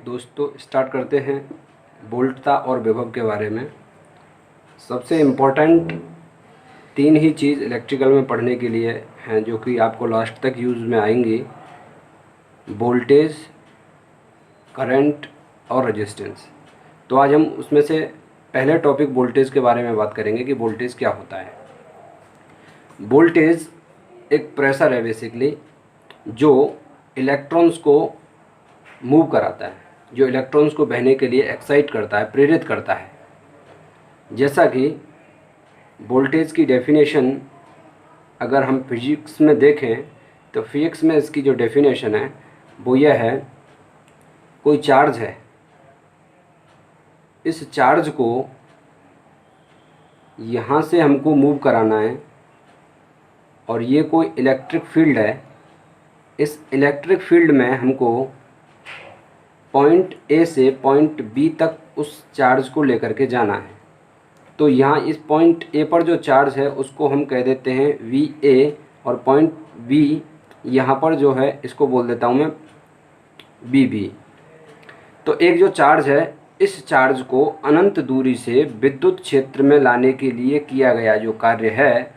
दोस्तों स्टार्ट करते हैं वोल्टता और विभव के बारे में। सबसे इम्पोर्टेंट तीन ही चीज़ इलेक्ट्रिकल में पढ़ने के लिए हैं जो कि आपको लास्ट तक यूज़ में आएंगी: वोल्टेज, करंट और रेजिस्टेंस। तो आज हम उसमें से पहले टॉपिक वोल्टेज के बारे में बात करेंगे कि वोल्टेज क्या होता है। वोल्टेज एक प्रेशर है बेसिकली जो इलेक्ट्रॉन्स को मूव कराता है, जो इलेक्ट्रॉन्स को बहने के लिए एक्साइट करता है, प्रेरित करता है। जैसा कि वोल्टेज की डेफिनेशन अगर हम फिजिक्स में देखें तो फिजिक्स में इसकी जो डेफिनेशन है वो यह है, कोई चार्ज है, इस चार्ज को यहाँ से हमको मूव कराना है और ये कोई इलेक्ट्रिक फील्ड है। इस इलेक्ट्रिक फील्ड में हमको पॉइंट ए से पॉइंट बी तक उस चार्ज को लेकर के जाना है। तो यहाँ इस पॉइंट ए पर जो चार्ज है उसको हम कह देते हैं वी ए, और पॉइंट बी यहाँ पर जो है इसको बोल देता हूँ मैं बी बी। तो एक जो चार्ज है, इस चार्ज को अनंत दूरी से विद्युत क्षेत्र में लाने के लिए किया गया जो कार्य है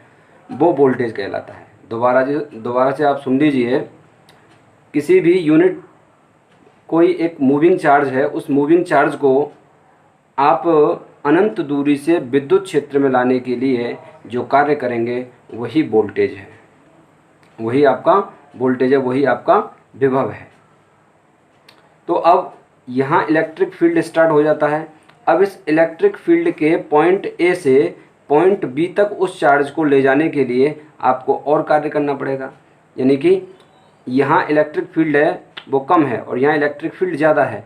वो वोल्टेज कहलाता है। दोबारा से आप सुन लीजिए। किसी भी यूनिट, कोई एक मूविंग चार्ज है, उस मूविंग चार्ज को आप अनंत दूरी से विद्युत क्षेत्र में लाने के लिए जो कार्य करेंगे वही वोल्टेज है, वही आपका वोल्टेज है, वही आपका विभव है। तो अब यहाँ इलेक्ट्रिक फील्ड स्टार्ट हो जाता है। अब इस इलेक्ट्रिक फील्ड के पॉइंट ए से पॉइंट बी तक उस चार्ज को ले जाने के लिए आपको और कार्य करना पड़ेगा। यानी कि यहाँ इलेक्ट्रिक फील्ड है वो कम है और यहाँ इलेक्ट्रिक फील्ड ज़्यादा है,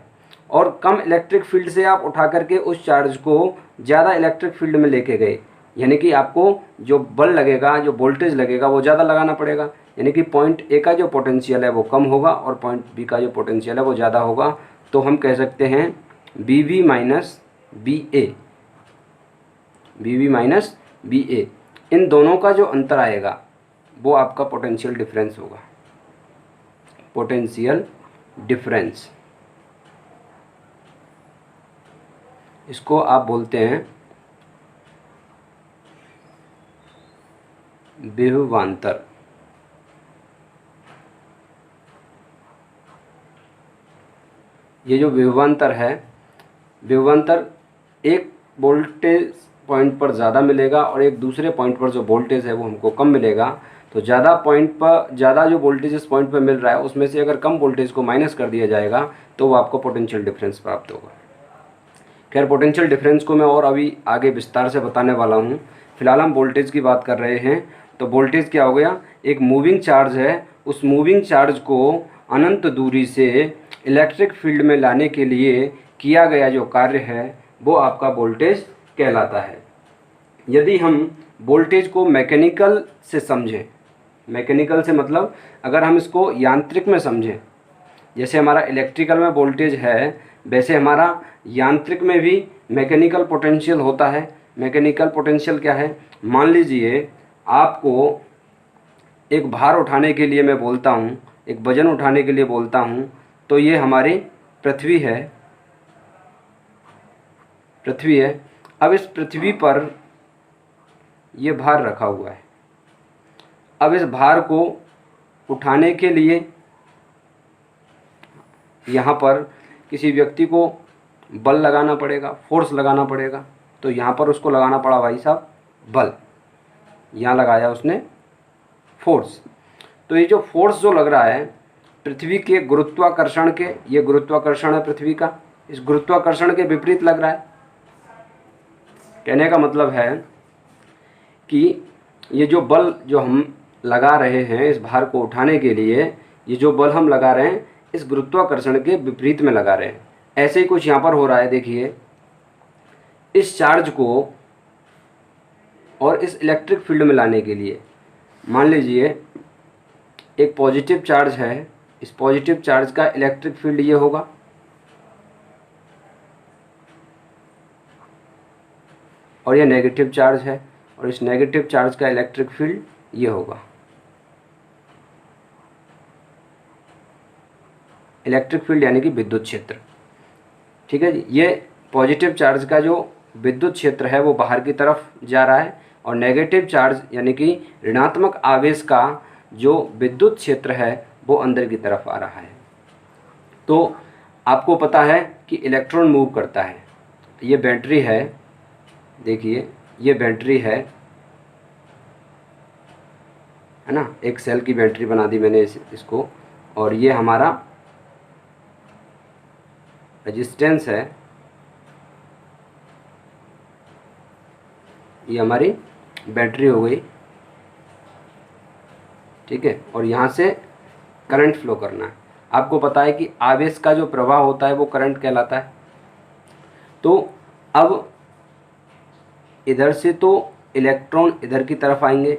और कम इलेक्ट्रिक फील्ड से आप उठा करके उस चार्ज को ज़्यादा इलेक्ट्रिक फील्ड में लेके गए। यानी कि आपको जो बल लगेगा, जो वोल्टेज लगेगा वो ज़्यादा लगाना पड़ेगा। यानी कि पॉइंट ए का जो पोटेंशियल है वो कम होगा और पॉइंट बी का जो पोटेंशियल है वो ज़्यादा होगा। तो हम कह सकते हैं बी बी माइनस बी ए, बी बी माइनस बी ए। इन दोनों का जो अंतर आएगा वो आपका पोटेंशियल डिफरेंस होगा, पोटेंशियल डिफरेंस। इसको आप बोलते हैं विभवांतर। ये जो विभवांतर है, विभवांतर एक वोल्टेज पॉइंट पर ज़्यादा मिलेगा और एक दूसरे पॉइंट पर जो वोल्टेज है वो हमको कम मिलेगा। तो ज़्यादा पॉइंट पर ज़्यादा जो वोल्टेज इस पॉइंट पर मिल रहा है उसमें से अगर कम वोल्टेज को माइनस कर दिया जाएगा तो वो आपको पोटेंशियल डिफरेंस प्राप्त होगा। खैर, पोटेंशियल डिफरेंस को मैं और अभी आगे विस्तार से बताने वाला हूँ। फिलहाल हम वोल्टेज की बात कर रहे हैं। तो वोल्टेज क्या हो गया, एक मूविंग चार्ज है, उस मूविंग चार्ज को अनंत दूरी से इलेक्ट्रिक फील्ड में लाने के लिए किया गया जो कार्य है वो आपका वोल्टेज कहलाता है। यदि हम वोल्टेज को मैकेनिकल से समझें, मैकेनिकल से मतलब अगर हम इसको यांत्रिक में समझें, जैसे हमारा इलेक्ट्रिकल में वोल्टेज है वैसे हमारा यांत्रिक में भी मैकेनिकल पोटेंशियल होता है। मैकेनिकल पोटेंशियल क्या है, मान लीजिए आपको एक भार उठाने के लिए मैं बोलता हूँ, एक वजन उठाने के लिए बोलता हूँ, तो ये हमारी पृथ्वी है, पृथ्वी है। अब इस पृथ्वी पर ये भार रखा हुआ है। अब इस भार को उठाने के लिए यहाँ पर किसी व्यक्ति को बल लगाना पड़ेगा, फोर्स लगाना पड़ेगा। तो यहाँ पर उसको लगाना पड़ा भाई साहब बल, यहाँ लगाया उसने फोर्स। तो ये जो फोर्स जो लग रहा है पृथ्वी के गुरुत्वाकर्षण के, ये गुरुत्वाकर्षण है पृथ्वी का, इस गुरुत्वाकर्षण के विपरीत लग रहा है। कहने का मतलब है कि ये जो बल जो हम लगा रहे हैं इस भार को उठाने के लिए, ये जो बल हम लगा रहे हैं इस गुरुत्वाकर्षण के विपरीत में लगा रहे हैं। ऐसे ही कुछ यहाँ पर हो रहा है। देखिए, इस चार्ज को और इस इलेक्ट्रिक फील्ड में लाने के लिए मान लीजिए एक पॉजिटिव चार्ज है, इस पॉजिटिव चार्ज का इलेक्ट्रिक फील्ड ये होगा, और ये नेगेटिव चार्ज है और इस नेगेटिव चार्ज का इलेक्ट्रिक फील्ड ये होगा। इलेक्ट्रिक फील्ड यानी कि विद्युत क्षेत्र। ठीक है जी। ये पॉजिटिव चार्ज का जो विद्युत क्षेत्र है वो बाहर की तरफ जा रहा है, और नेगेटिव चार्ज यानी कि ऋणात्मक आवेश का जो विद्युत क्षेत्र है वो अंदर की तरफ आ रहा है। तो आपको पता है कि इलेक्ट्रॉन मूव करता है। ये बैटरी है, देखिए ये बैटरी है ना, एक सेल की बैटरी बना दी मैंने इसको, और ये हमारा रेजिस्टेंस है, ये हमारी बैटरी हो गई, ठीक है। और यहाँ से करंट फ्लो करना है। आपको पता है कि आवेश का जो प्रवाह होता है वो करंट कहलाता है। तो अब इधर से तो इलेक्ट्रॉन इधर की तरफ आएंगे,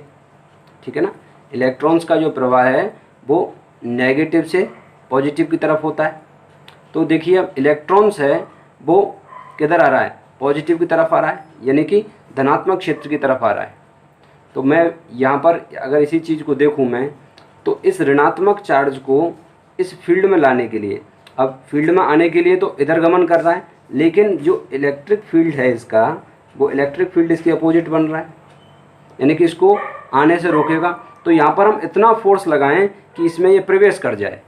ठीक है ना। इलेक्ट्रॉन्स का जो प्रवाह है वो नेगेटिव से पॉजिटिव की तरफ होता है। तो देखिए अब इलेक्ट्रॉन्स है वो किधर आ रहा है, पॉजिटिव की तरफ आ रहा है, यानी कि धनात्मक क्षेत्र की तरफ आ रहा है। तो मैं यहाँ पर अगर इसी चीज़ को देखूँ मैं, तो इस ऋणात्मक चार्ज को इस फील्ड में लाने के लिए, अब फील्ड में आने के लिए तो इधर गमन कर रहा है, लेकिन जो इलेक्ट्रिक फील्ड है इसका, वो इलेक्ट्रिक फील्ड इसके अपोजिट बन रहा है, यानी कि इसको आने से रोकेगा। तो यहाँ पर हम इतना फोर्स लगाएं कि इसमें ये प्रवेश कर जाए,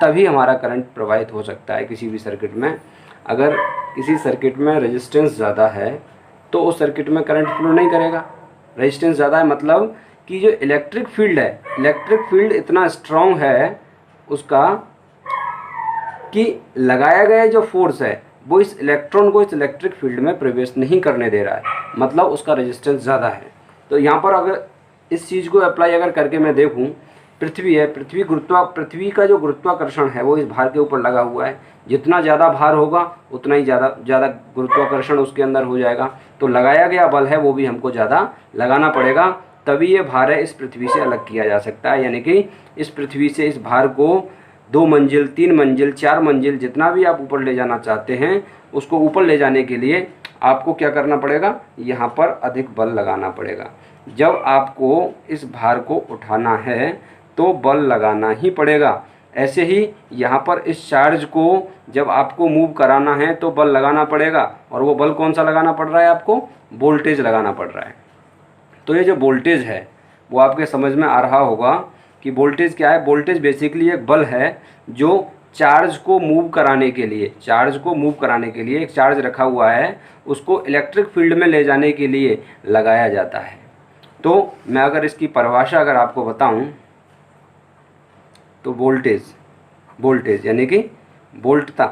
तभी हमारा करंट प्रवाहित हो सकता है किसी भी सर्किट में। अगर किसी सर्किट में रेजिस्टेंस ज़्यादा है तो उस सर्किट में करंट फ्लो नहीं करेगा। रेजिस्टेंस ज़्यादा है मतलब कि जो इलेक्ट्रिक फील्ड है, इलेक्ट्रिक फील्ड इतना स्ट्रॉन्ग है उसका कि लगाया गया जो फोर्स है वो इस इलेक्ट्रॉन को इस इलेक्ट्रिक फील्ड में प्रवेश नहीं करने दे रहा है, मतलब उसका रेजिस्टेंस ज़्यादा है। तो यहाँ पर अगर इस चीज़ को अप्लाई अगर करके मैं देखूँ, पृथ्वी है, पृथ्वी का जो गुरुत्वाकर्षण है वो इस भार के ऊपर लगा हुआ है। जितना ज़्यादा भार होगा उतना ही ज़्यादा गुरुत्वाकर्षण उसके अंदर हो जाएगा। तो लगाया गया बल है वो भी हमको ज़्यादा लगाना पड़ेगा, तभी ये भार है इस पृथ्वी से अलग किया जा सकता है। यानी कि इस पृथ्वी से इस भार को 2 मंजिल, 3 मंजिल, 4 मंजिल, जितना भी आप ऊपर ले जाना चाहते हैं, उसको ऊपर ले जाने के लिए आपको क्या करना पड़ेगा, यहाँ पर अधिक बल लगाना पड़ेगा। जब आपको इस भार को उठाना है तो बल लगाना ही पड़ेगा। ऐसे ही यहाँ पर इस चार्ज को जब आपको मूव कराना है तो बल लगाना पड़ेगा, और वो बल कौन सा लगाना पड़ रहा है, आपको वोल्टेज लगाना पड़ रहा है। तो ये जो वोल्टेज है वो आपके समझ में आ रहा होगा कि वोल्टेज क्या है। वोल्टेज बेसिकली एक बल है जो चार्ज को मूव कराने के लिए, एक चार्ज रखा हुआ है, उसको इलेक्ट्रिक फील्ड में ले जाने के लिए लगाया जाता है। तो मैं अगर इसकी परिभाषा अगर आपको बताऊं तो वोल्टेज यानी कि वोल्टता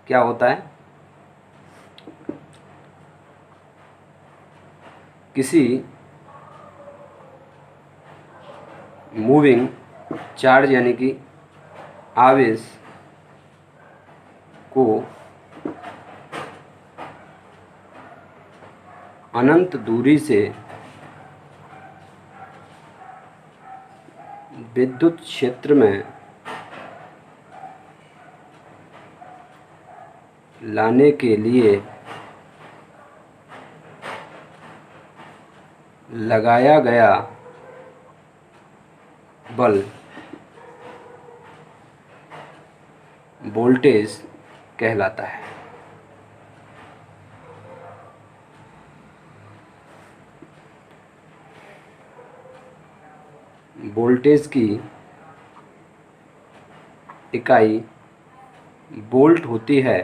क्या होता है, किसी मूविंग चार्ज यानी कि आवेश को अनंत दूरी से विद्युत क्षेत्र में लाने के लिए लगाया गया बल वोल्टेज कहलाता है। वोल्टेज की इकाई वोल्ट होती है।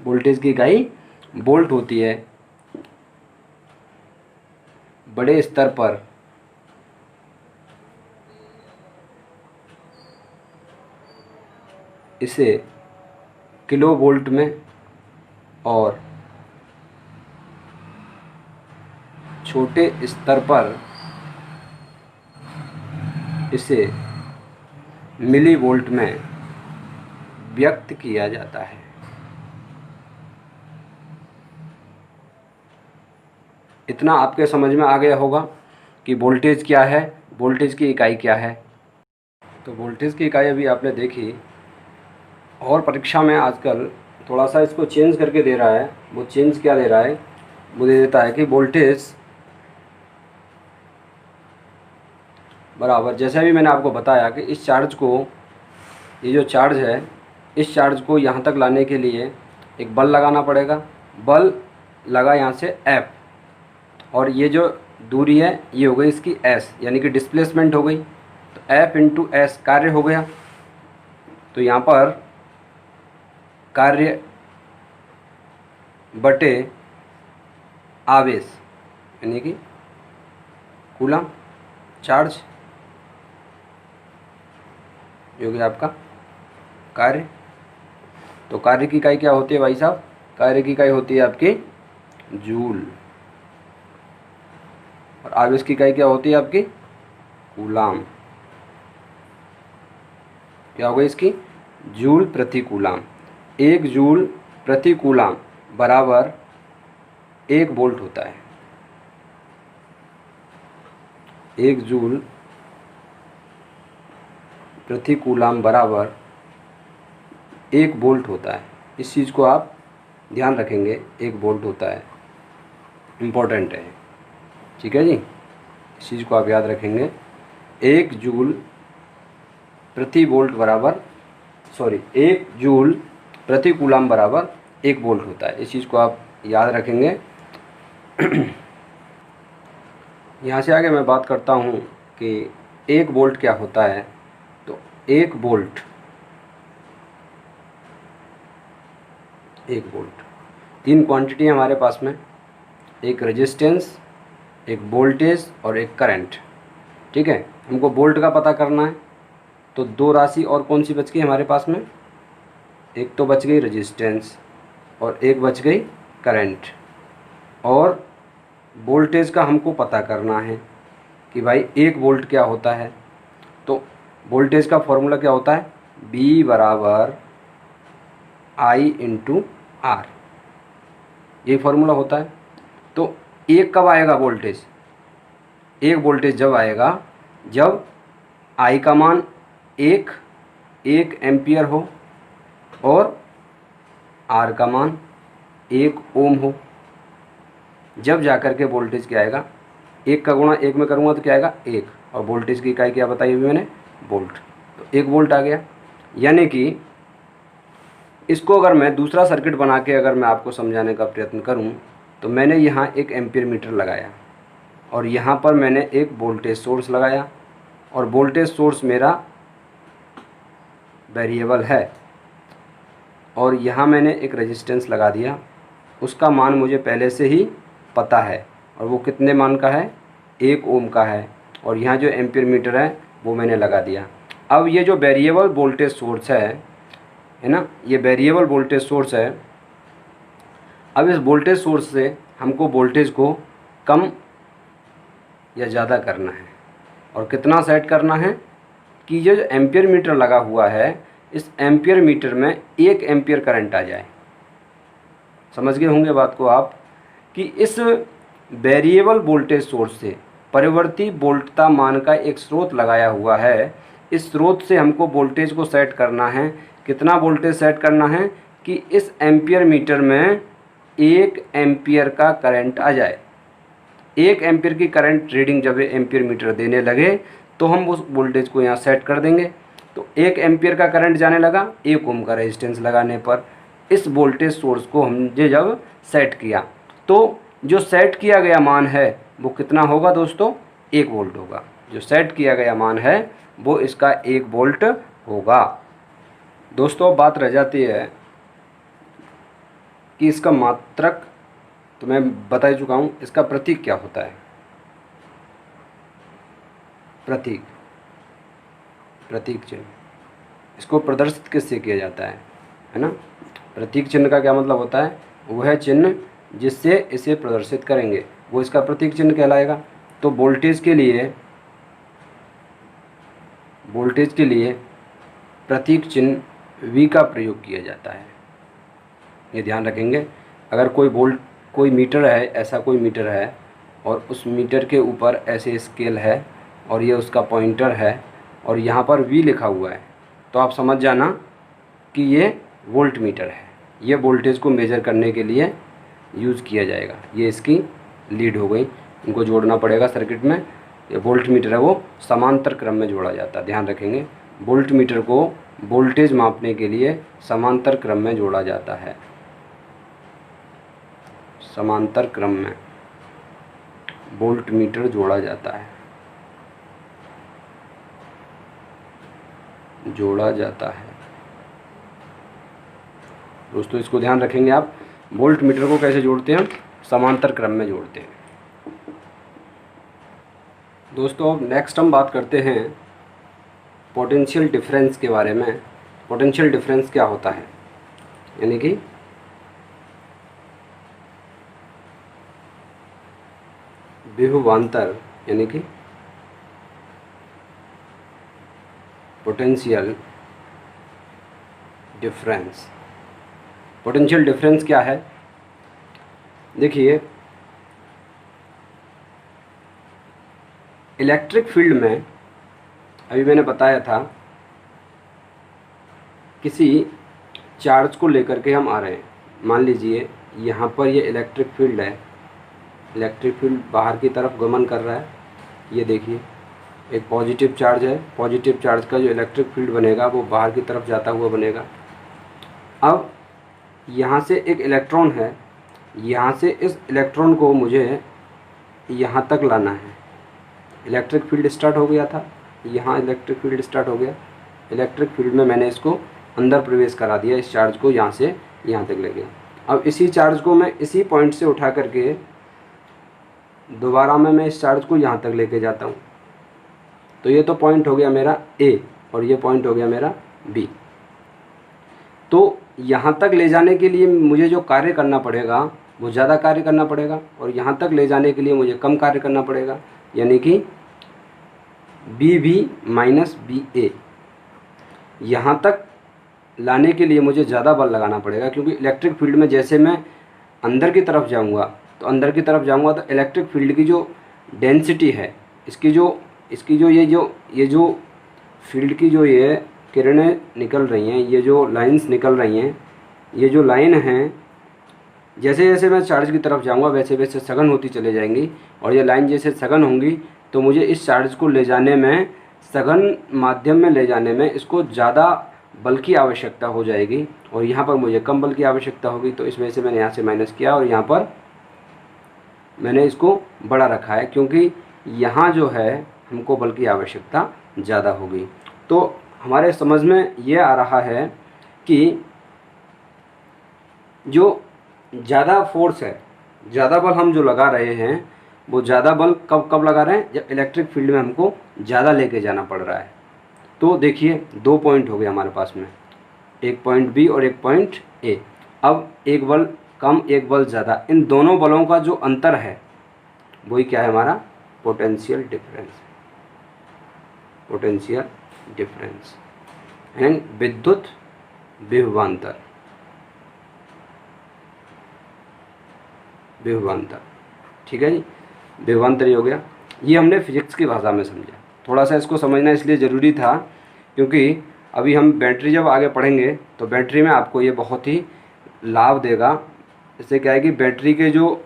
वोल्टेज की इकाई वोल्ट होती है। बड़े स्तर पर इसे किलो वोल्ट में और छोटे स्तर पर इसे मिली वोल्ट में व्यक्त किया जाता है। इतना आपके समझ में आ गया होगा कि वोल्टेज क्या है, वोल्टेज की इकाई क्या है। तो वोल्टेज की इकाई अभी आपने देखी, और परीक्षा में आजकल थोड़ा सा इसको चेंज करके दे रहा है। वो चेंज क्या दे रहा है, वो दे देता है कि वोल्टेज बराबर, जैसे भी मैंने आपको बताया कि इस चार्ज को, ये जो चार्ज है, इस चार्ज को यहाँ तक लाने के लिए एक बल लगाना पड़ेगा। बल लगा यहाँ से F, और ये जो दूरी है ये हो गई इसकी S, यानी कि डिस्प्लेसमेंट हो गई। तो F इंटू S कार्य हो गया। तो यहाँ पर कार्य बटे आवेश, यानी कि कूलम चार्ज, जो कि आपका कार्य। तो कार्य की इकाई क्या होती है भाई साहब? कार्य की इकाई होती है आपकी जूल, और आवेश की इकाई क्या होती है आपकी? कूलाम। क्या होगा इसकी? जूल प्रति कूलाम। 1 जूल प्रति कूलाम बराबर 1 वोल्ट होता है। 1 जूल प्रति कूलाम बराबर 1 वोल्ट होता है। इस चीज़ को आप ध्यान रखेंगे, 1 वोल्ट होता है, इम्पोर्टेंट है, ठीक है जी। इस चीज़ को आप याद रखेंगे, 1 जूल प्रति वोल्ट बराबर, सॉरी 1 जूल प्रति कूलाम बराबर 1 वोल्ट होता है। इस चीज़ को आप याद रखेंगे। यहाँ से आगे मैं बात करता हूँ कि 1 वोल्ट क्या होता है। तो 1 वोल्ट, 1 वोल्ट 3 क्वांटिटी है हमारे पास में, एक रेजिस्टेंस, एक वोल्टेज और एक करंट, ठीक है। हमको वोल्ट का पता करना है, तो 2 राशि और कौन सी बच गई हमारे पास में? एक तो बच गई रेजिस्टेंस और एक बच गई करंट। और वोल्टेज का हमको पता करना है कि भाई 1 वोल्ट क्या होता है। तो वोल्टेज का फॉर्मूला क्या होता है? V बराबर I इंटू R, ये फॉर्मूला होता है। तो 1 कब आएगा वोल्टेज? 1 वोल्टेज जब आएगा जब I का मान 1 एम्पियर हो और R का मान 1 ओम हो, जब जाकर के वोल्टेज क्या आएगा? 1 का गुणा 1 में करूँगा तो क्या आएगा? 1, और वोल्टेज की इकाई क्या बताई अभी मैंने? वोल्ट। तो 1 वोल्ट आ गया। यानी कि इसको अगर मैं दूसरा सर्किट बना के अगर मैं आपको समझाने का प्रयत्न करूं, तो मैंने यहाँ एक एम्पीयर मीटर लगाया और यहाँ पर मैंने एक वोल्टेज सोर्स लगाया, और वोल्टेज सोर्स मेरा वेरिएबल है, और यहाँ मैंने एक रेजिस्टेंस लगा दिया, उसका मान मुझे पहले से ही पता है, और वो कितने मान का है? 1 ओम का है। और यहाँ जो एम्पीयर मीटर है वो मैंने लगा दिया। अब ये जो वेरिएबल वोल्टेज सोर्स है ना, ये वेरिएबल वोल्टेज सोर्स है। अब इस वोल्टेज सोर्स से हमको वोल्टेज को कम या ज़्यादा करना है, और कितना सेट करना है कि ये जो एम्पीयर मीटर लगा हुआ है, इस एम्पीयर मीटर में 1 एम्पीयर करंट आ जाए। समझ गए होंगे बात को आप, कि इस वेरिएबल वोल्टेज सोर्स से परिवर्ती वोल्टता मान का एक स्रोत लगाया हुआ है। इस स्रोत से हमको वोल्टेज को सेट करना है। कितना वोल्टेज सेट करना है? कि इस एम्पीयर मीटर में 1 एम्पीयर का करंट आ जाए। 1 एम्पीयर की करंट रीडिंग जब एम्पीयर मीटर देने लगे तो हम उस वोल्टेज को यहाँ सेट कर देंगे। तो 1 एम्पीयर का करंट जाने लगा 1 ओम का रेजिस्टेंस लगाने पर। इस वोल्टेज सोर्स को हमने जब सेट किया, तो जो सेट किया गया मान है वो कितना होगा दोस्तों? 1 वोल्ट होगा। जो सेट किया गया मान है वो इसका 1 वोल्ट होगा। दोस्तों बात रह जाती है कि इसका मात्रक तो मैं बता चुका हूँ, इसका प्रतीक क्या होता है? प्रतीक चिन्ह, इसको प्रदर्शित किससे किया जाता है ना? प्रतीक चिन्ह का क्या मतलब होता है? वह चिन्ह जिससे इसे प्रदर्शित करेंगे वो इसका प्रतीक चिन्ह कहलाएगा। तो वोल्टेज के लिए प्रतीक चिन्ह V का प्रयोग किया जाता है, ये ध्यान रखेंगे। अगर कोई मीटर है, ऐसा कोई मीटर है और उस मीटर के ऊपर ऐसे स्केल है और ये उसका पॉइंटर है और यहाँ पर V लिखा हुआ है, तो आप समझ जाना कि ये वोल्ट मीटर है। ये वोल्टेज को मेज़र करने के लिए यूज़ किया जाएगा। ये इसकी लीड हो गई, इनको जोड़ना पड़ेगा सर्किट में। ये वोल्ट मीटर है वो समांतर क्रम में जोड़ा जाता है। ध्यान रखेंगे, वोल्ट मीटर को वोल्टेज मापने के लिए समांतर क्रम में जोड़ा जाता है। समांतर क्रम में वोल्ट मीटर जोड़ा जाता है, जोड़ा जाता है। दोस्तों इसको ध्यान रखेंगे आप, वोल्ट मीटर को कैसे जोड़ते हैं हम, समांतर क्रम में जोड़ते हैं। दोस्तों अब नेक्स्ट हम बात करते हैं पोटेंशियल डिफरेंस के बारे में। पोटेंशियल डिफरेंस क्या होता है, यानी कि विभवांतर, यानी कि पोटेंशियल डिफरेंस। पोटेंशियल डिफरेंस क्या है, देखिए इलेक्ट्रिक फील्ड में अभी मैंने बताया था किसी चार्ज को लेकर के हम आ रहे हैं। मान लीजिए यहाँ पर ये इलेक्ट्रिक फील्ड है, इलेक्ट्रिक फील्ड बाहर की तरफ गमन कर रहा है। ये देखिए एक पॉजिटिव चार्ज है, पॉजिटिव चार्ज का जो इलेक्ट्रिक फील्ड बनेगा वो बाहर की तरफ जाता हुआ बनेगा। अब यहाँ से एक इलेक्ट्रॉन है, यहाँ से इस इलेक्ट्रॉन को मुझे यहाँ तक लाना है। इलेक्ट्रिक फील्ड स्टार्ट हो गया था, यहाँ इलेक्ट्रिक फील्ड स्टार्ट हो गया। इलेक्ट्रिक फील्ड में मैंने इसको अंदर प्रवेश करा दिया, इस चार्ज को यहाँ से यहाँ तक ले गया। अब इसी चार्ज को मैं इसी पॉइंट से उठा करके दोबारा मैं इस चार्ज को यहाँ तक लेके जाता हूँ। तो ये तो पॉइंट हो गया मेरा ए और ये पॉइंट हो गया मेरा बी। तो यहाँ तक ले जाने के लिए मुझे जो कार्य करना पड़ेगा वो ज़्यादा कार्य करना पड़ेगा, और यहाँ तक ले जाने के लिए मुझे कम कार्य करना पड़ेगा, यानी कि बी बी माइनस बी ए। यहाँ तक लाने के लिए मुझे ज़्यादा बल लगाना पड़ेगा, क्योंकि इलेक्ट्रिक फील्ड में जैसे मैं अंदर की तरफ जाऊँगा तो इलेक्ट्रिक फील्ड की जो डेंसिटी है, इसकी जो ये जो फील्ड की जो ये किरणें निकल रही हैं, ये जो लाइंस निकल रही हैं, ये जो लाइन हैं, जैसे जैसे मैं चार्ज की तरफ जाऊंगा वैसे वैसे सघन होती चले जाएंगी, और ये लाइन जैसे सघन होंगी तो मुझे इस चार्ज को ले जाने में, सघन माध्यम में ले जाने में इसको ज़्यादा बल की आवश्यकता हो जाएगी, और यहाँ पर मुझे कम बल की आवश्यकता होगी। तो इस वजह से मैंने यहाँ से माइनस किया और यहाँ पर मैंने इसको बड़ा रखा है, क्योंकि यहाँ जो है हमको बल की आवश्यकता ज़्यादा होगी। तो हमारे समझ में ये आ रहा है कि जो ज़्यादा फोर्स है, ज़्यादा बल हम जो लगा रहे हैं, वो ज़्यादा बल कब लगा रहे हैं, जब इलेक्ट्रिक फील्ड में हमको ज़्यादा लेके जाना पड़ रहा है। तो देखिए 2 पॉइंट हो गए हमारे पास में, एक पॉइंट बी और एक पॉइंट ए। अब एक बल कम एक बल ज़्यादा, इन दोनों बलों का जो अंतर है वही क्या है, हमारा potential difference. Potential difference and विद्युत विभवांतर। विभवांतर, ठीक है जी, विभवांतर हो गया। ये हमने फिजिक्स की भाषा में समझा। थोड़ा सा इसको समझना इसलिए ज़रूरी था क्योंकि अभी हम बैटरी जब आगे पढ़ेंगे तो बैटरी में आपको ये बहुत ही लाभ देगा। इससे क्या है कि बैटरी के जो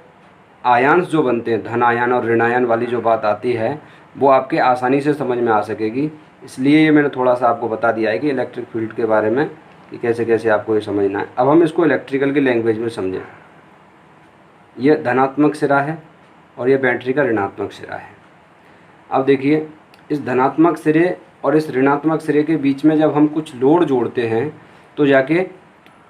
आयन्स जो बनते हैं, धन आयन और ऋण आयन वाली जो बात आती है, वो आपके आसानी से समझ में आ सकेगी। इसलिए ये मैंने थोड़ा सा आपको बता दिया है कि इलेक्ट्रिक फील्ड के बारे में कि कैसे कैसे आपको ये समझना है। अब हम इसको इलेक्ट्रिकल की लैंग्वेज में समझें। ये धनात्मक सिरा है और ये बैटरी का ऋणात्मक सिरा है। अब देखिए, इस धनात्मक सिरे और इस ऋणात्मक सिरे के बीच में जब हम कुछ लोड जोड़ते हैं तो जाके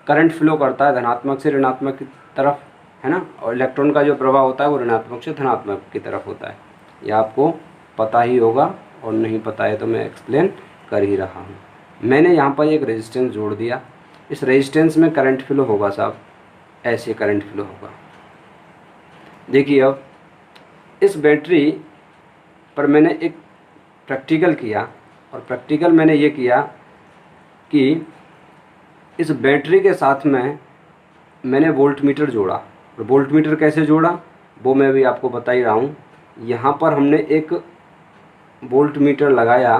करंट फ्लो करता है धनात्मक से ऋणात्मक की तरफ, है ना। और इलेक्ट्रॉन का जो प्रवाह होता है वो ऋणात्मक से धनात्मक की तरफ होता है। यह आपको पता ही होगा, और नहीं पता है तो मैं एक्सप्लेन कर ही रहा हूँ। मैंने यहाँ पर एक रेजिस्टेंस जोड़ दिया, इस रेजिस्टेंस में करंट फ्लो होगा साहब, ऐसे करंट फ्लो होगा। देखिए अब इस बैटरी पर मैंने एक प्रैक्टिकल किया, और प्रैक्टिकल मैंने ये किया कि इस बैटरी के साथ में मैंने वोल्ट मीटर जोड़ा। और वोल्ट मीटर कैसे जोड़ा वो मैं भी आपको बता ही रहा हूँ। यहाँ पर हमने एक वोल्ट मीटर लगाया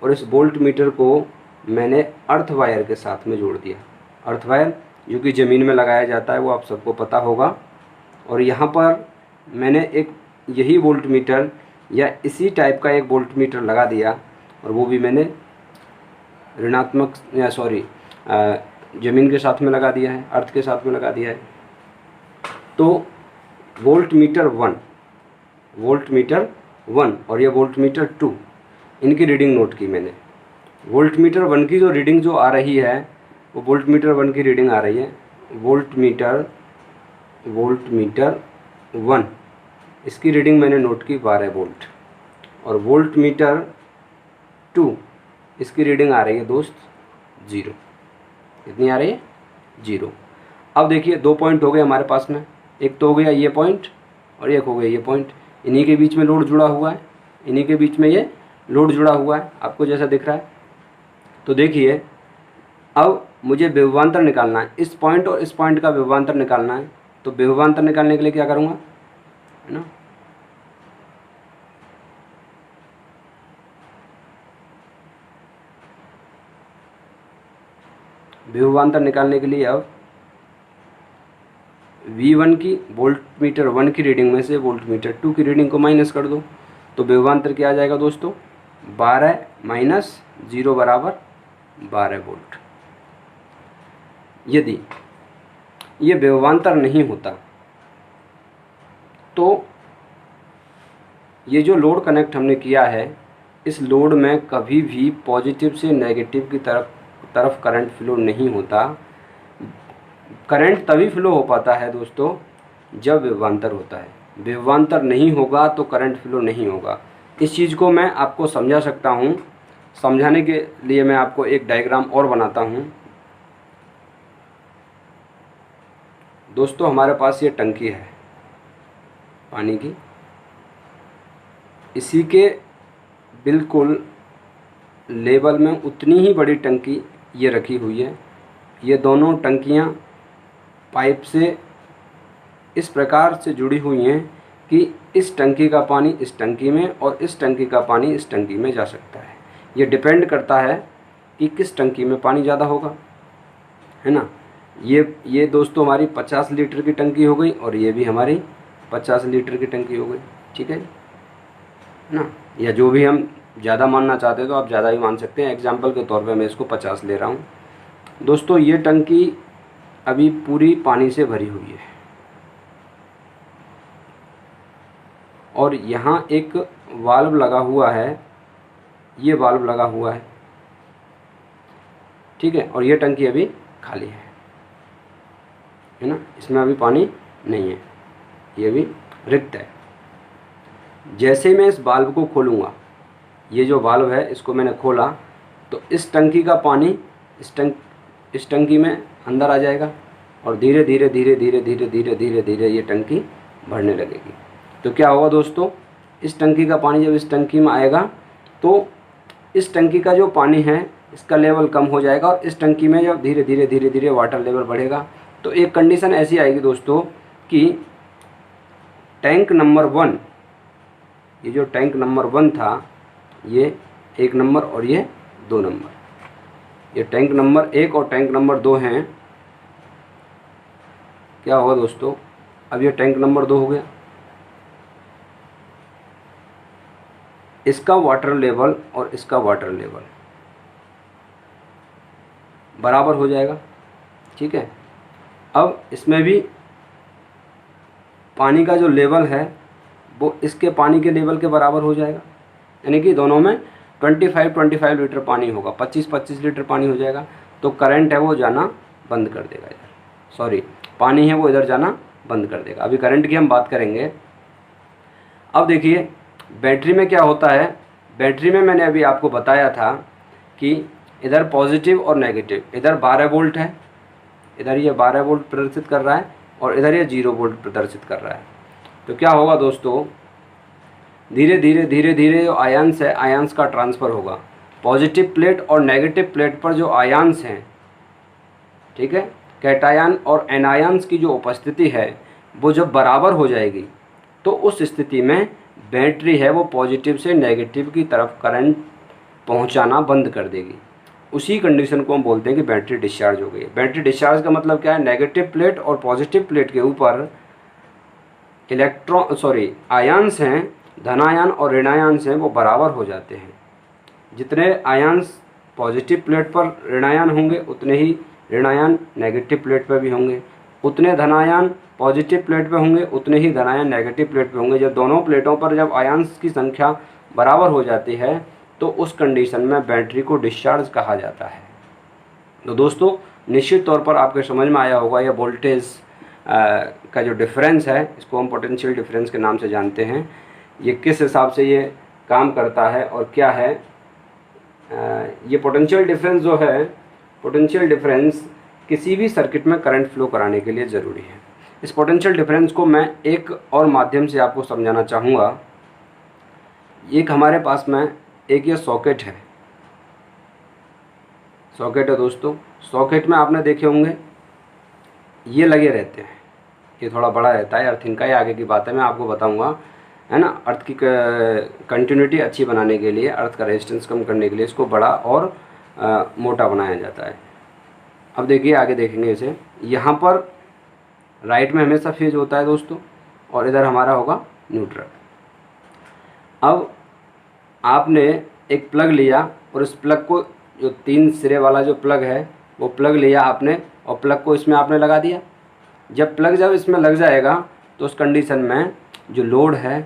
और इस वोल्ट मीटर को मैंने अर्थ वायर के साथ में जोड़ दिया। अर्थ वायर जो कि ज़मीन में लगाया जाता है, वो आप सबको पता होगा। और यहाँ पर मैंने एक यही वोल्ट मीटर, या इसी टाइप का एक वोल्ट मीटर लगा दिया, और वो भी मैंने ऋणात्मक या सॉरी ज़मीन के साथ में लगा दिया है, अर्थ के साथ में लगा दिया है। तो वोल्ट मीटर 1 और ये वोल्ट मीटर 2, इनकी रीडिंग नोट की मैंने। वोल्ट मीटर 1 की जो रीडिंग जो आ रही है वो वोल्ट मीटर 1 की रीडिंग आ रही है, वोल्ट मीटर 1 इसकी रीडिंग मैंने नोट की 12 वोल्ट, और वोल्ट मीटर 2 इसकी रीडिंग आ रही है दोस्त 0। कितनी आ रही है? 0। अब देखिए 2 पॉइंट हो गए हमारे पास में, एक तो हो गया ये पॉइंट और एक हो गया ये पॉइंट। इन्हीं के बीच में लोड जुड़ा हुआ है, इन्हीं के बीच में ये लोड जुड़ा हुआ है, आपको जैसा दिख रहा है। तो देखिए अब मुझे विभवांतर निकालना है, इस पॉइंट और इस पॉइंट का विभवांतर निकालना है। तो विभवांतर निकालने के लिए क्या करूँगा, है ना, विभवांतर निकालने के लिए अब V1 की वोल्ट मीटर 1 की रीडिंग में से वोल्ट मीटर 2 की रीडिंग को माइनस कर दो। तो विभवांतर क्या आ जाएगा दोस्तों, 12 माइनस 0 बराबर 12 वोल्ट। यदि ये विभवांतर नहीं होता तो ये जो लोड कनेक्ट हमने किया है, इस लोड में कभी भी पॉजिटिव से नेगेटिव की तरफ करंट फ्लो नहीं होता। करंट तभी फ्लो हो पाता है दोस्तों जब विभवांतर होता है, विभवांतर नहीं होगा तो करंट फ्लो नहीं होगा। इस चीज़ को मैं आपको समझा सकता हूँ, समझाने के लिए मैं आपको एक डायग्राम और बनाता हूँ। दोस्तों हमारे पास ये टंकी है पानी की, इसी के बिल्कुल लेवल में उतनी ही बड़ी टंकी ये रखी हुई है। ये दोनों टंकियाँ पाइप से इस प्रकार से जुड़ी हुई हैं कि इस टंकी का पानी इस टंकी में और इस टंकी का पानी इस टंकी में जा सकता है। ये डिपेंड करता है कि किस टंकी में पानी ज़्यादा होगा, है ना। ये दोस्तों हमारी 50 लीटर की टंकी हो गई और ये भी हमारी 50 लीटर की टंकी हो गई, ठीक है ना। या जो भी हम ज़्यादा मानना चाहते हैं तो आप ज़्यादा ही मान सकते हैं। एग्जाम्पल के तौर पे मैं इसको 50 ले रहा हूँ। दोस्तों ये टंकी अभी पूरी पानी से भरी हुई है और यहाँ एक वाल्व लगा हुआ है, ये वाल्व लगा हुआ है, ठीक है। और ये टंकी अभी खाली है ना, इसमें अभी पानी नहीं है, ये भी रिक्त है। जैसे मैं इस वाल्व को खोलूँगा, ये जो वाल्व है इसको मैंने खोला तो इस टंकी का पानी इस टंकी में अंदर आ जाएगा और धीरे धीरे धीरे धीरे धीरे धीरे धीरे धीरे ये टंकी भरने लगेगी। तो क्या होगा दोस्तों, इस टंकी का पानी जब इस टंकी में आएगा तो इस टंकी का जो पानी है इसका लेवल कम हो जाएगा और इस टंकी में जब धीरे धीरे धीरे धीरे वाटर लेवल बढ़ेगा तो एक कंडीशन ऐसी आएगी दोस्तों कि टैंक नंबर 1, ये जो टैंक नंबर 1 था, ये 1 नंबर और ये 2 नंबर, ये टैंक नंबर 1 और टैंक नंबर 2 हैं। क्या होगा दोस्तों, अब ये टैंक नंबर 2 हो गया, इसका वाटर लेवल और इसका वाटर लेवल बराबर हो जाएगा, ठीक है। अब इसमें भी पानी का जो लेवल है वो इसके पानी के लेवल के बराबर हो जाएगा, यानी कि दोनों में 25 लीटर पानी होगा, 25 लीटर पानी हो जाएगा। तो करंट है वो जाना बंद कर देगा इधर, सॉरी पानी है वो इधर जाना बंद कर देगा। अभी करंट की हम बात करेंगे। अब देखिए बैटरी में क्या होता है, बैटरी में मैंने अभी आपको बताया था कि इधर पॉजिटिव और नेगेटिव, इधर 12 वोल्ट है, इधर ये 12 वोल्ट प्रदर्शित कर रहा है और इधर ये 0 वोल्ट प्रदर्शित कर रहा है। तो क्या होगा दोस्तों, धीरे धीरे धीरे धीरे जो आयंस है, आयंस का ट्रांसफ़र होगा। पॉजिटिव प्लेट और नेगेटिव प्लेट पर जो आयंस हैं, ठीक है, कैटायन और एनायंस की जो उपस्थिति है वो जब बराबर हो जाएगी तो उस स्थिति में बैटरी है वो पॉजिटिव से नेगेटिव की तरफ करंट पहुंचाना बंद कर देगी। उसी कंडीशन को हम बोलते हैं कि बैटरी डिस्चार्ज हो गई। बैटरी डिस्चार्ज का मतलब क्या है, नेगेटिव प्लेट और पॉजिटिव प्लेट के ऊपर आयंस हैं धनायन और ऋणायन हैं वो बराबर हो जाते हैं। जितने आयन्स पॉजिटिव प्लेट पर ऋणायन होंगे उतने ही ऋणायन नेगेटिव प्लेट पर भी होंगे, उतने धनायन पॉजिटिव प्लेट पे होंगे उतने ही धनायन नेगेटिव प्लेट पे होंगे। जब दोनों प्लेटों पर जब आयन्स की संख्या बराबर हो जाती है तो उस कंडीशन में बैटरी को डिस्चार्ज कहा जाता है। तो दोस्तों निश्चित तौर पर आपके समझ में आया होगा, यह वोल्टेज का जो डिफरेंस है इसको हम पोटेंशियल डिफरेंस के नाम से जानते हैं। ये किस हिसाब से ये काम करता है और क्या है। ये पोटेंशियल डिफरेंस जो है, पोटेंशियल डिफरेंस किसी भी सर्किट में करंट फ्लो कराने के लिए ज़रूरी है। इस पोटेंशियल डिफरेंस को मैं एक और माध्यम से आपको समझाना चाहूँगा। एक हमारे पास में एक ये सॉकेट है, सॉकेट है दोस्तों। सॉकेट में आपने देखे होंगे ये लगे रहते हैं, ये थोड़ा बड़ा रहता है, अर्थिंग का ये आगे की बात है, मैं आपको बताऊंगा, है ना। अर्थ की कंटिन्यूटी अच्छी बनाने के लिए, अर्थ का रेजिस्टेंस कम करने के लिए इसको बड़ा और मोटा बनाया जाता है। अब देखिए आगे देखेंगे इसे। यहाँ पर राइट में हमेशा फेज होता है दोस्तों और इधर हमारा होगा न्यूट्रल। अब आपने एक प्लग लिया और इस प्लग को, जो 3 सिरे वाला जो प्लग है वो प्लग लिया आपने और प्लग को इसमें आपने लगा दिया। जब इसमें लग जाएगा तो उस कंडीशन में जो लोड है,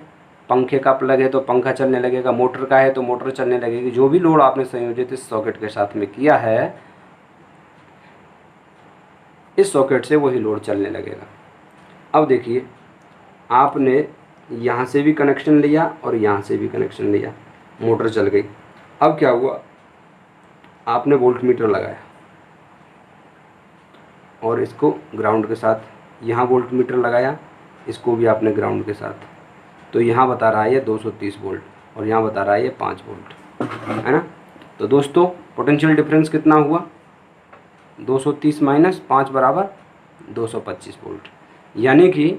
पंखे का प्लग है तो पंखा चलने लगेगा, मोटर का है तो मोटर चलने लगेगी। जो भी लोड आपने संयोजित इस सॉकेट के साथ में किया है, इस सॉकेट से वही लोड चलने लगेगा। अब देखिए आपने यहाँ से भी कनेक्शन लिया और यहाँ से भी कनेक्शन लिया, मोटर चल गई। अब क्या हुआ, आपने वोल्ट मीटर लगाया और इसको ग्राउंड के साथ, यहाँ वोल्ट मीटर लगाया, इसको भी आपने ग्राउंड के साथ, तो यहाँ बता रहा है ये 230 वोल्ट और यहाँ बता रहा है ये 5 वोल्ट, है ना। तो दोस्तों पोटेंशियल डिफरेंस कितना हुआ, 230 माइनस 5 बराबर 225 वोल्ट। यानी कि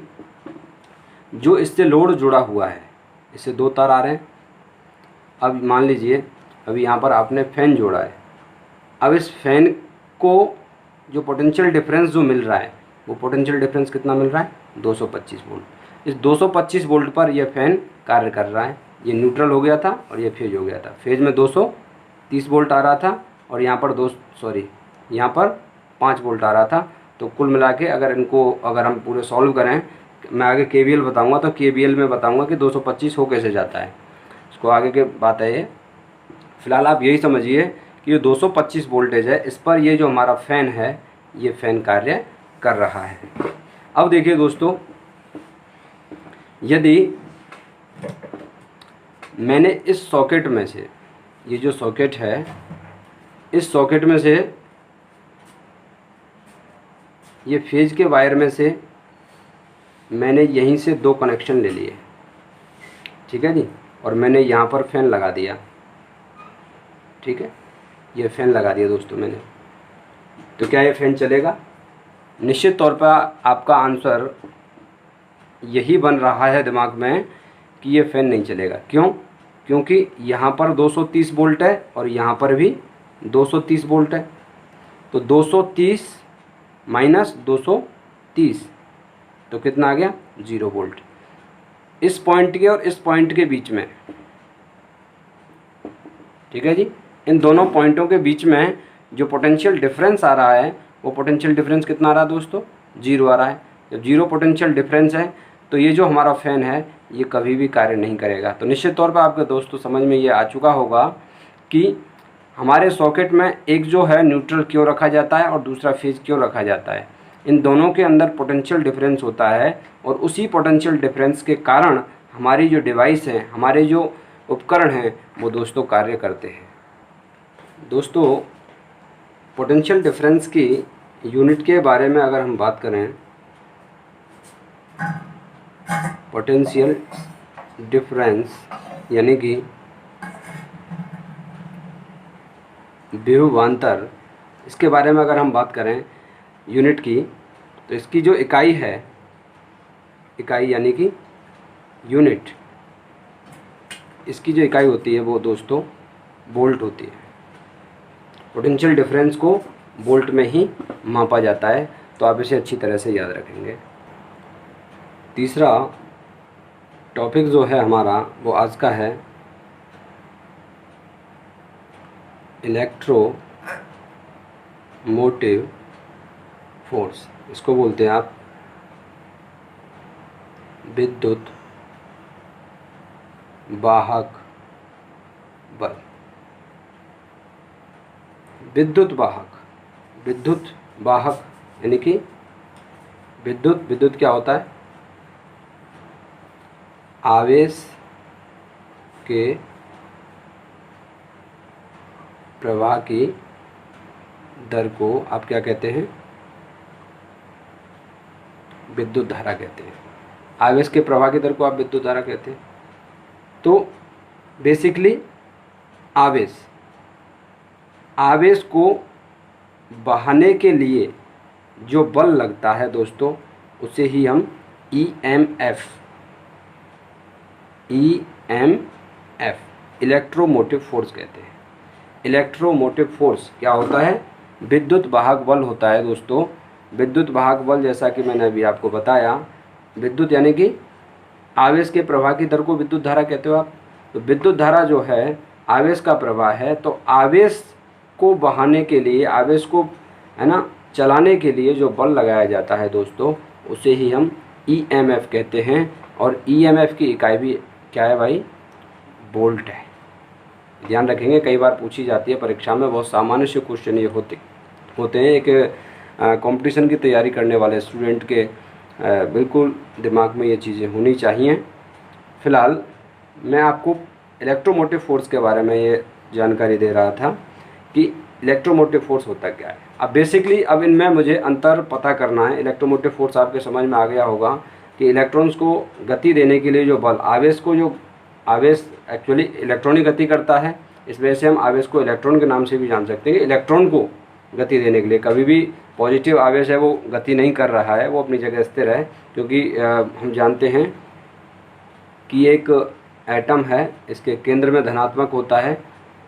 जो इससे लोड जुड़ा हुआ है, इससे 2 तार आ रहे हैं। अब मान लीजिए अभी यहाँ पर आपने फ़ैन जोड़ा है। अब इस फैन को जो पोटेंशियल डिफरेंस जो मिल रहा है, वो पोटेंशियल डिफरेंस कितना मिल रहा है, 225 वोल्ट। इस 225 वोल्ट पर यह फ़ैन कार्य कर रहा है। ये न्यूट्रल हो गया था और ये फेज हो गया था। फेज में 230 वोल्ट आ रहा था और यहाँ पर यहाँ पर 5 वोल्ट आ रहा था। तो कुल मिला के अगर हम पूरे सॉल्व करें, मैं आगे KVL बताऊँगा तो KVL में बताऊँगा कि 225 हो कैसे जाता है, इसको आगे की बात है ये। फिलहाल आप यही समझिए कि ये 225 वोल्टेज है, इस पर ये जो हमारा फ़ैन है, ये फ़ैन कार्य कर रहा है। अब देखिए दोस्तों, यदि मैंने इस सॉकेट में से, ये जो सॉकेट है, इस सॉकेट में से ये फेज के वायर में से मैंने यहीं से 2 कनेक्शन ले लिए, ठीक है जी, और मैंने यहाँ पर फ़ैन लगा दिया, ठीक है, ये फ़ैन लगा दिया दोस्तों मैंने। तो क्या ये फ़ैन चलेगा? निश्चित तौर पर आपका आंसर यही बन रहा है दिमाग में कि ये फ़ैन नहीं चलेगा। क्यों? क्योंकि यहाँ पर 230 वोल्ट है और यहाँ पर भी 230 वोल्ट है। तो 230 माइनस 230 तो कितना आ गया, 0 वोल्ट। इस पॉइंट के और इस पॉइंट के बीच में, ठीक है जी, इन दोनों पॉइंटों के बीच में जो पोटेंशियल डिफरेंस आ रहा है, वो पोटेंशियल डिफरेंस कितना आ रहा है दोस्तों, 0 आ रहा है। जब 0 पोटेंशियल डिफरेंस है तो ये जो हमारा फ़ैन है ये कभी भी कार्य नहीं करेगा। तो निश्चित तौर पर आपके दोस्तों समझ में ये आ चुका होगा कि हमारे सॉकेट में एक जो है न्यूट्रल क्यों रखा जाता है और दूसरा फेज क्यों रखा जाता है। इन दोनों के अंदर पोटेंशियल डिफरेंस होता है और उसी पोटेंशियल डिफरेंस के कारण हमारी जो डिवाइस है, हमारे जो उपकरण हैं, वो दोस्तों कार्य करते हैं। दोस्तों पोटेंशियल डिफरेंस की यूनिट के बारे में अगर हम बात करें, पोटेंशियल डिफरेंस यानी कि विभवांतर, इसके बारे में अगर हम बात करें यूनिट की, तो इसकी जो इकाई है, इकाई यानी कि यूनिट, इसकी जो इकाई होती है वो दोस्तों वोल्ट होती है। पोटेंशियल डिफरेंस को वोल्ट में ही मापा जाता है, तो आप इसे अच्छी तरह से याद रखेंगे। तीसरा, टॉपिक जो है हमारा वो आज का है इलेक्ट्रोमोटिव फोर्स। इसको बोलते हैं आप विद्युत वाहक बल। विद्युत वाहक यानी कि विद्युत क्या होता है? आवेश के प्रवाह की दर को आप क्या कहते हैं? विद्युत धारा कहते हैं। आवेश के प्रवाह की दर को आप विद्युत धारा कहते हैं। तो बेसिकली आवेश को बहाने के लिए जो बल लगता है दोस्तों, उसे ही हम EMF इलेक्ट्रोमोटिव फोर्स कहते हैं। इलेक्ट्रोमोटिव फोर्स क्या होता है? विद्युत वाहक बल होता है दोस्तों। विद्युत वाहक बल, जैसा कि मैंने अभी आपको बताया, विद्युत यानी कि आवेश के प्रवाह की दर को विद्युत धारा कहते हो आप। तो विद्युत धारा जो है आवेश का प्रवाह है, तो आवेश को बहाने के लिए, आवेश को है ना चलाने के लिए जो बल लगाया जाता है दोस्तों, उसे ही हम EMF कहते हैं। और EMF की इकाई भी क्या है भाई? वोल्ट है। ध्यान रखेंगे, कई बार पूछी जाती है परीक्षा में, बहुत सामान्य से क्वेश्चन ये होते हैं। एक कंपटीशन की तैयारी करने वाले स्टूडेंट के बिल्कुल दिमाग में ये चीज़ें होनी चाहिए। फ़िलहाल मैं आपको इलेक्ट्रोमोटिव फोर्स के बारे में ये जानकारी दे रहा था कि इलेक्ट्रोमोटिव फोर्स होता क्या है। अब बेसिकली अब इनमें मुझे अंतर पता करना है। इलेक्ट्रोमोटिव फोर्स आपके समझ में आ गया होगा कि इलेक्ट्रॉन्स को गति देने के लिए जो बल, आवेश एक्चुअली इलेक्ट्रॉनिक गति करता है, इस वजह से हम आवेश को इलेक्ट्रॉन के नाम से भी जान सकते हैं। इलेक्ट्रॉन को गति देने के लिए कभी भी पॉजिटिव आवेश है वो गति नहीं कर रहा है, वो अपनी जगह स्थिर है, क्योंकि हम जानते हैं कि एक एटम है, इसके केंद्र में धनात्मक होता है,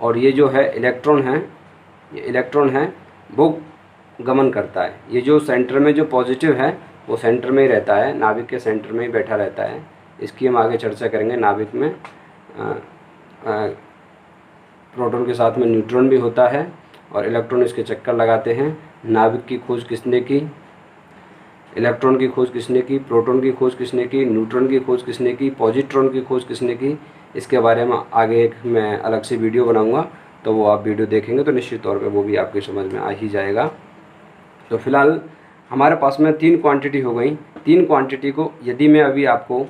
और ये जो है इलेक्ट्रॉन है वो गमन करता है। ये जो सेंटर में जो पॉजिटिव है वो सेंटर में ही रहता है, नाभिक के सेंटर में ही बैठा रहता है। इसकी हम आगे चर्चा करेंगे। नाभिक में प्रोटॉन के साथ में न्यूट्रॉन भी होता है और इलेक्ट्रॉन इसके चक्कर लगाते हैं। नाभिक की खोज किसने की? इलेक्ट्रॉन की खोज किसने की? प्रोटॉन की खोज किसने की? न्यूट्रॉन की खोज किसने की? पॉजिट्रॉन की खोज किसने की? इसके बारे में आगे एक मैं अलग से वीडियो बनाऊंगा, तो वो आप वीडियो देखेंगे तो निश्चित तौर पे वो भी आपके समझ में आ ही जाएगा। तो फिलहाल हमारे पास में 3 क्वांटिटी हो गई। 3 क्वांटिटी को यदि मैं अभी आपको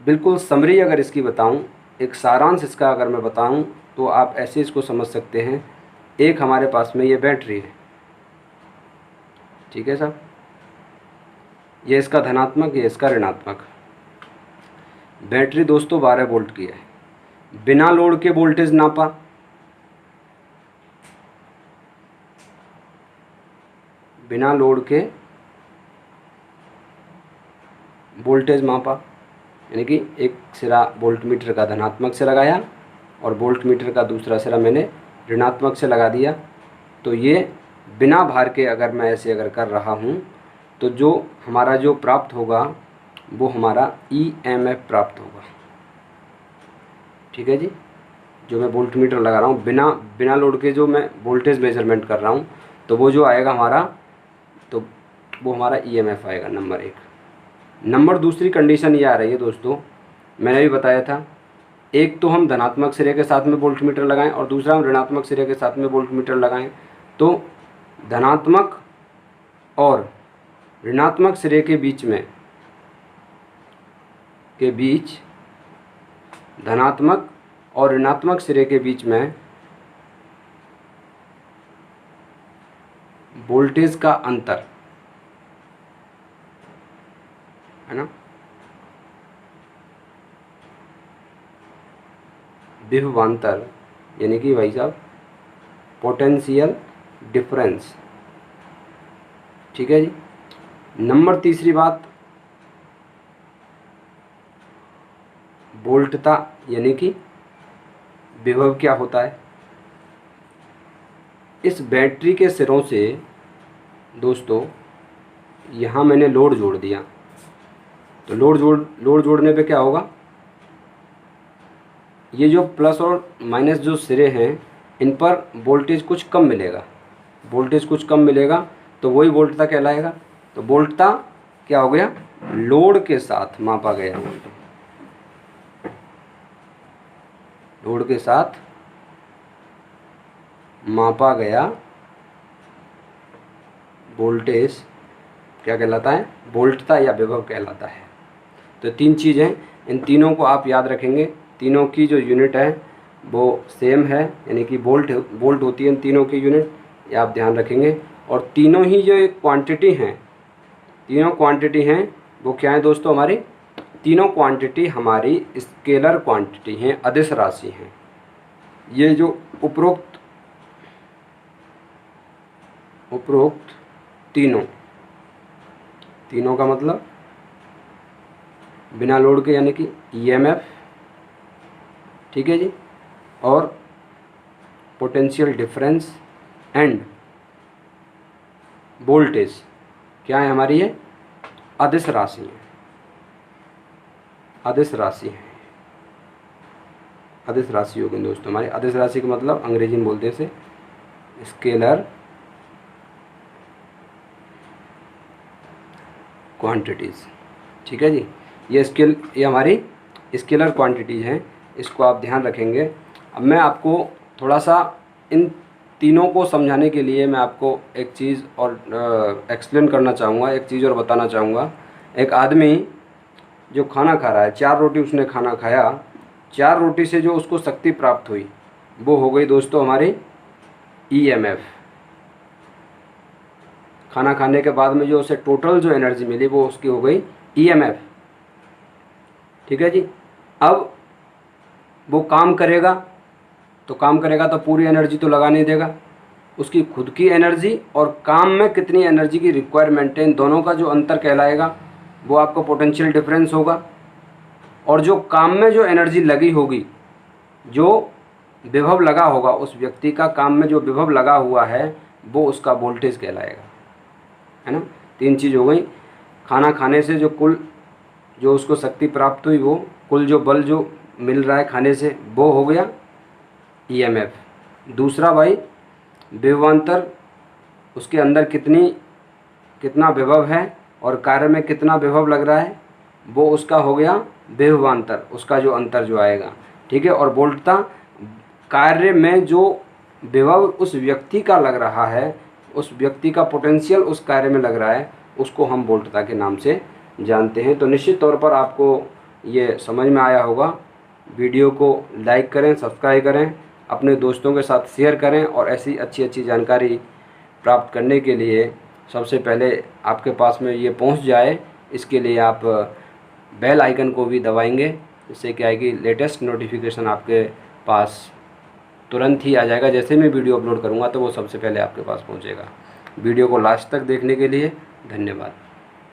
बिल्कुल समरी अगर इसकी बताऊं, एक सारांश इसका अगर मैं बताऊं, तो आप ऐसे इसको समझ सकते हैं। एक हमारे पास में ये बैटरी है, ठीक है साहब, ये इसका धनात्मक, ये इसका ऋणात्मक। बैटरी दोस्तों 12 वोल्ट की है। बिना लोड के वोल्टेज नापा, बिना लोड के वोल्टेज मापा, यानी कि एक सिरा वोल्ट मीटर का धनात्मक से लगाया और वोल्ट मीटर का दूसरा सिरा मैंने ऋणात्मक से लगा दिया। तो ये बिना भार के अगर मैं ऐसे अगर कर रहा हूँ, तो जो हमारा जो प्राप्त होगा वो हमारा EMF प्राप्त होगा। ठीक है जी, जो मैं वोल्ट मीटर लगा रहा हूँ, बिना लोड के जो मैं वोल्टेज मेजरमेंट कर रहा हूँ, तो वो जो आएगा हमारा, तो वो हमारा EMF आएगा, नंबर 1। नंबर दूसरी कंडीशन ये आ रही है दोस्तों, मैंने भी बताया था, एक तो हम धनात्मक सिरे के साथ में वोल्ट मीटर लगाएं और दूसरा हम ऋणात्मक सिरे के साथ में वोल्ट मीटर लगाएं। तो धनात्मक और ऋणात्मक सिरे के बीच धनात्मक और ऋणात्मक सिरे के बीच में वोल्टेज का अंतर है ना, विभवांतर, यानी कि भाई साहब पोटेंशियल डिफरेंस। ठीक है जी। नंबर तीसरी बात, वोल्टता, यानी कि विभव क्या होता है। इस बैटरी के सिरों से दोस्तों यहाँ मैंने लोड जोड़ दिया, तो लोड जोड़ने पे क्या होगा, ये जो प्लस और माइनस जो सिरे हैं इन पर वोल्टेज कुछ कम मिलेगा, वोल्टेज कुछ कम मिलेगा, तो वही वोल्टता कहलाएगा। तो वोल्टता क्या हो गया, लोड के साथ मापा गया, लोड के साथ मापा गया वोल्टेज क्या कहलाता है, वोल्टता या विभव कहलाता है। तो तीन चीज़ें, इन तीनों को आप याद रखेंगे। तीनों की जो यूनिट है वो सेम है, यानी कि वोल्ट होती है इन तीनों की यूनिट, ये आप ध्यान रखेंगे। और तीनों ही जो एक क्वांटिटी हैं, तीनों क्वांटिटी हैं वो क्या है दोस्तों, हमारी तीनों क्वांटिटी हमारी स्केलर क्वांटिटी हैं, अदिश राशि हैं। ये जो उपरोक्त तीनों का मतलब बिना लोड के, यानी कि ईएमएफ, ठीक है जी, और पोटेंशियल डिफरेंस एंड वोल्टेज क्या है हमारी, ये अदिश राशि है, अदिश राशि है, अदिश राशि होगी दोस्तों हमारी। अदिश राशि का मतलब अंग्रेजी में बोलते हैं इसे स्केलर क्वांटिटीज़, ठीक है जी। ये हमारी स्केलर क्वांटिटीज़ हैं, इसको आप ध्यान रखेंगे। अब मैं आपको थोड़ा सा इन तीनों को समझाने के लिए मैं आपको एक चीज़ और एक्सप्लेन करना चाहूँगा, एक चीज़ और बताना चाहूँगा। एक आदमी जो खाना खा रहा है, 4 रोटी उसने खाना खाया, 4 रोटी से जो उसको शक्ति प्राप्त हुई वो हो गई दोस्तों हमारी ईएमएफ। खाना खाने के बाद में जो उसे टोटल जो एनर्जी मिली वो उसकी हो गई ईएमएफ, ठीक है जी। अब वो काम करेगा तो पूरी एनर्जी तो लगा नहीं देगा, उसकी खुद की एनर्जी और काम में कितनी एनर्जी की रिक्वायरमेंट है, इन दोनों का जो अंतर कहलाएगा वो आपका पोटेंशियल डिफरेंस होगा। और जो काम में जो एनर्जी लगी होगी, जो विभव लगा होगा, उस व्यक्ति का काम में जो विभव लगा हुआ है वो उसका वोल्टेज कहलाएगा, है ना। 3 चीज़ हो गई। खाना खाने से जो उसको शक्ति प्राप्त हुई, वो कुल जो बल जो मिल रहा है खाने से, वो हो गया ईएमएफ। दूसरा भाई विभवांतर, उसके अंदर कितना विभव है और कार्य में कितना विभव लग रहा है, वो उसका हो गया विभवांतर, उसका जो अंतर जो आएगा, ठीक है। और वोल्टता, कार्य में जो विभव उस व्यक्ति का लग रहा है, उस व्यक्ति का पोटेंशियल उस कार्य में लग रहा है, उसको हम वोल्टता के नाम से जानते हैं। तो निश्चित तौर पर आपको ये समझ में आया होगा। वीडियो को लाइक करें, सब्सक्राइब करें, अपने दोस्तों के साथ शेयर करें, और ऐसी अच्छी जानकारी प्राप्त करने के लिए सबसे पहले आपके पास में ये पहुंच जाए, इसके लिए आप बेल आइकन को भी दबाएंगे। इससे क्या है कि लेटेस्ट नोटिफिकेशन आपके पास तुरंत ही आ जाएगा। जैसे मैं वीडियो अपलोड करूँगा तो वो सबसे पहले आपके पास पहुँचेगा। वीडियो को लास्ट तक देखने के लिए धन्यवाद।